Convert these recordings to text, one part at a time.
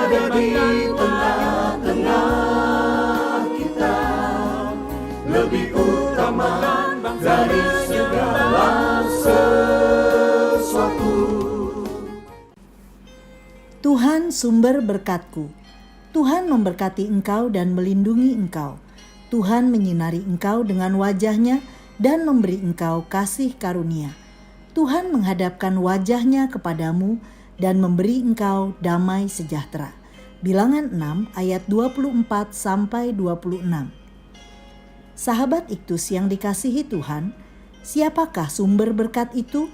ada di tengah-tengah kita, lebih utama dari segala sesuatu. Tuhan sumber berkat-Ku. Tuhan memberkati engkau dan melindungi engkau. Tuhan menyinari engkau dengan wajah-Nya dan memberi engkau kasih karunia. Tuhan menghadapkan wajah-Nya kepadamu dan memberi engkau damai sejahtera. Bilangan 6 ayat 24 sampai 26. Sahabat Iktus yang dikasihi Tuhan, siapakah sumber berkat itu?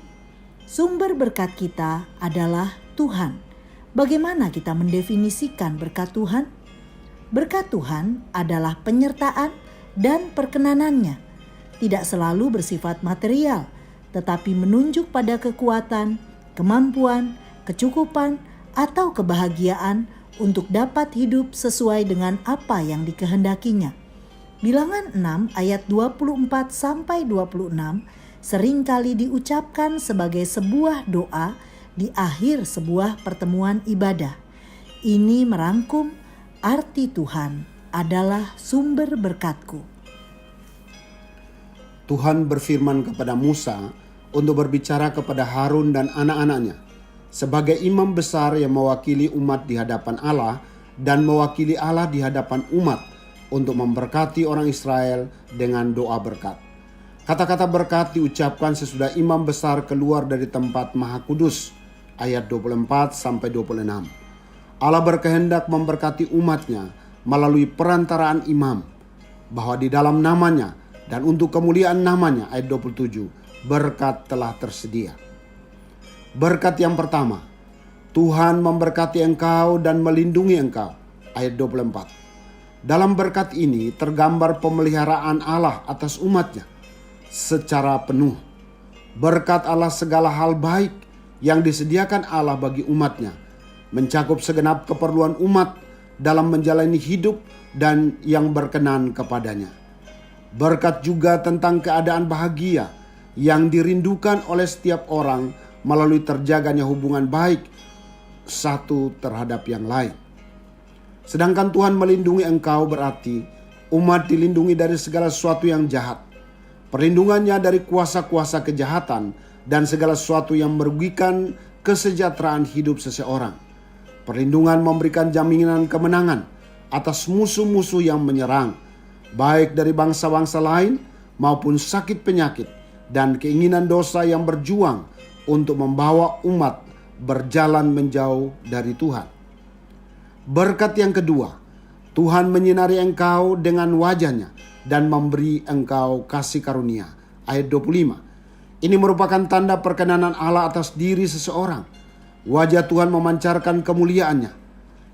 Sumber berkat kita adalah Tuhan. Bagaimana kita mendefinisikan berkat Tuhan? Berkat Tuhan adalah penyertaan dan perkenanannya. Tidak selalu bersifat material, tetapi menunjuk pada kekuatan, kemampuan, kecukupan, atau kebahagiaan untuk dapat hidup sesuai dengan apa yang dikehendakinya. Bilangan 6 ayat 24 sampai 26 seringkali diucapkan sebagai sebuah doa di akhir sebuah pertemuan ibadah. Ini merangkum arti Tuhan adalah sumber berkat-Ku. Tuhan berfirman kepada Musa untuk berbicara kepada Harun dan anak-anaknya sebagai imam besar yang mewakili umat di hadapan Allah dan mewakili Allah di hadapan umat untuk memberkati orang Israel dengan doa berkat. Kata-kata berkat diucapkan sesudah imam besar keluar dari tempat Maha Kudus. Ayat 24 sampai 26. Allah berkehendak memberkati umatnya melalui perantaraan imam, bahwa di dalam namanya dan untuk kemuliaan namanya, ayat 27, berkat telah tersedia. Berkat yang pertama, Tuhan memberkati engkau dan melindungi engkau, ayat 24. Dalam berkat ini tergambar pemeliharaan Allah atas umatnya secara penuh. Berkat Allah segala hal baik yang disediakan Allah bagi umatnya, mencakup segenap keperluan umat dalam menjalani hidup dan yang berkenan kepadanya. Berkat juga tentang keadaan bahagia yang dirindukan oleh setiap orang melalui terjaganya hubungan baik satu terhadap yang lain. Sedangkan Tuhan melindungi engkau berarti umat dilindungi dari segala sesuatu yang jahat. Perlindungannya dari kuasa-kuasa kejahatan dan segala sesuatu yang merugikan kesejahteraan hidup seseorang. Perlindungan memberikan jaminan kemenangan atas musuh-musuh yang menyerang, baik dari bangsa-bangsa lain maupun sakit penyakit dan keinginan dosa yang berjuang untuk membawa umat berjalan menjauh dari Tuhan. Berkat yang kedua, Tuhan menyinari engkau dengan wajah-Nya dan memberi engkau kasih karunia. Ayat 25. Ini merupakan tanda perkenanan Allah atas diri seseorang. Wajah Tuhan memancarkan kemuliaan-Nya.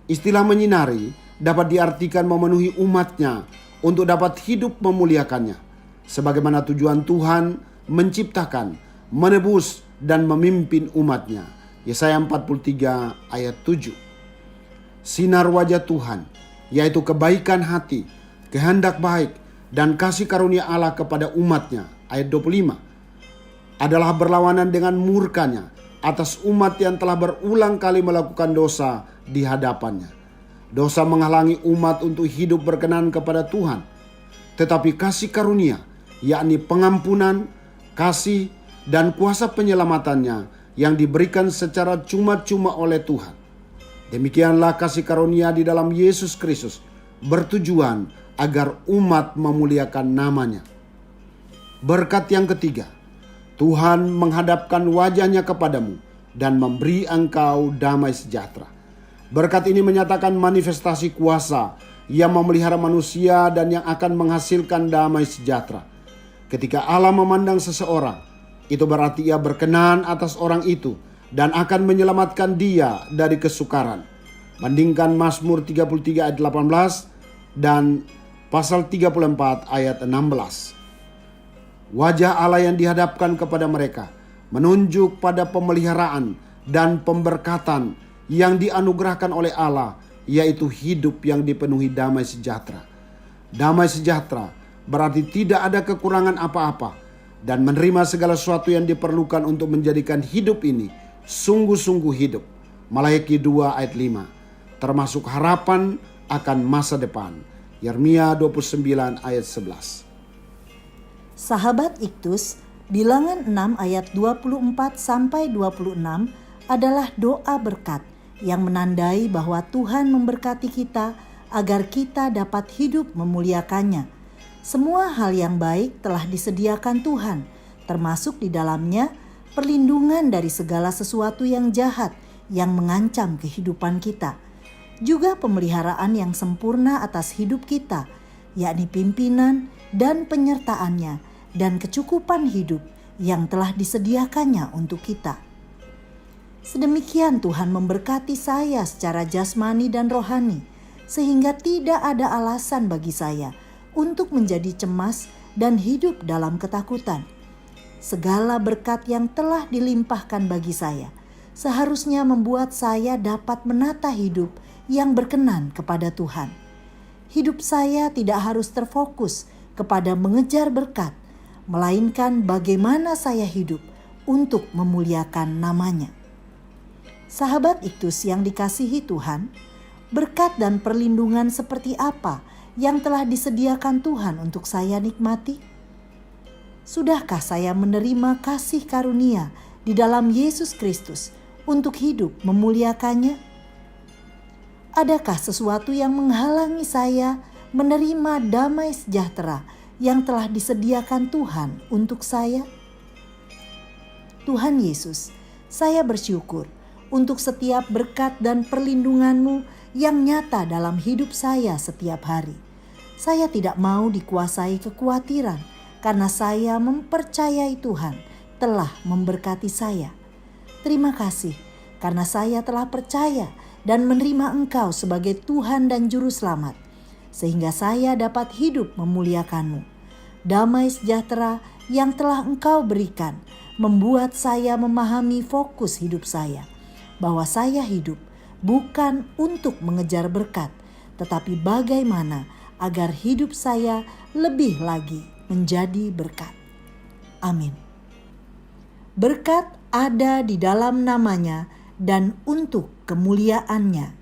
Istilah menyinari dapat diartikan memenuhi umat-Nya untuk dapat hidup memuliakannya. Sebagaimana tujuan Tuhan menciptakan, menebus, dan memimpin umat-Nya. Yesaya 43 ayat 7. Sinar wajah Tuhan, yaitu kebaikan hati, kehendak baik, dan kasih karunia Allah kepada umat-Nya. Ayat 25. Adalah berlawanan dengan murka-Nya atas umat yang telah berulang kali melakukan dosa di hadapan-Nya. Dosa menghalangi umat untuk hidup berkenan kepada Tuhan. Tetapi kasih karunia, yakni pengampunan, kasih, dan kuasa penyelamatannya yang diberikan secara cuma-cuma oleh Tuhan. Demikianlah kasih karunia di dalam Yesus Kristus bertujuan agar umat memuliakan namanya. Berkat yang ketiga, Tuhan menghadapkan wajah-Nya kepadamu dan memberi engkau damai sejahtera. Berkat ini menyatakan manifestasi kuasa yang memelihara manusia dan yang akan menghasilkan damai sejahtera. Ketika Allah memandang seseorang, itu berarti Ia berkenan atas orang itu dan akan menyelamatkan dia dari kesukaran. Bandingkan Mazmur 33 ayat 18 dan pasal 34 ayat 16. Wajah Allah yang dihadapkan kepada mereka menunjuk pada pemeliharaan dan pemberkatan yang dianugerahkan oleh Allah, yaitu hidup yang dipenuhi damai sejahtera. Damai sejahtera berarti tidak ada kekurangan apa-apa dan menerima segala sesuatu yang diperlukan untuk menjadikan hidup ini sungguh-sungguh hidup. Malaiki 2 ayat 5. termasuk harapan akan masa depan. Yeremia 29 ayat 11. Sahabat Iktus, Bilangan 6 ayat 24 sampai 26 adalah doa berkat yang menandai bahwa Tuhan memberkati kita agar kita dapat hidup memuliakannya. Semua hal yang baik telah disediakan Tuhan, termasuk di dalamnya perlindungan dari segala sesuatu yang jahat yang mengancam kehidupan kita. Juga pemeliharaan yang sempurna atas hidup kita, yakni pimpinan dan penyertaannya dan kecukupan hidup yang telah disediakannya untuk kita. Sedemikian Tuhan memberkati saya secara jasmani dan rohani, sehingga tidak ada alasan bagi saya untuk menjadi cemas dan hidup dalam ketakutan. Segala berkat yang telah dilimpahkan bagi saya seharusnya membuat saya dapat menata hidup yang berkenan kepada Tuhan. Hidup saya tidak harus terfokus kepada mengejar berkat, melainkan bagaimana saya hidup untuk memuliakan namanya. Sahabat Iktus yang dikasihi Tuhan, berkat dan perlindungan seperti apa yang telah disediakan Tuhan untuk saya nikmati? Sudahkah saya menerima kasih karunia di dalam Yesus Kristus untuk hidup memuliakannya? Adakah sesuatu yang menghalangi saya menerima damai sejahtera yang telah disediakan Tuhan untuk saya? Tuhan Yesus, saya bersyukur untuk setiap berkat dan perlindungan-Mu yang nyata dalam hidup saya setiap hari. Saya tidak mau dikuasai kekhawatiran karena saya mempercayai Tuhan telah memberkati saya. Terima kasih karena saya telah percaya dan menerima Engkau sebagai Tuhan dan Juru Selamat, sehingga saya dapat hidup memuliakan-Mu. Damai sejahtera yang telah Engkau berikan membuat saya memahami fokus hidup saya, bahwa saya hidup bukan untuk mengejar berkat, tetapi bagaimana agar hidup saya lebih lagi menjadi berkat. Amin. Berkat ada di dalam namanya dan untuk kemuliaannya.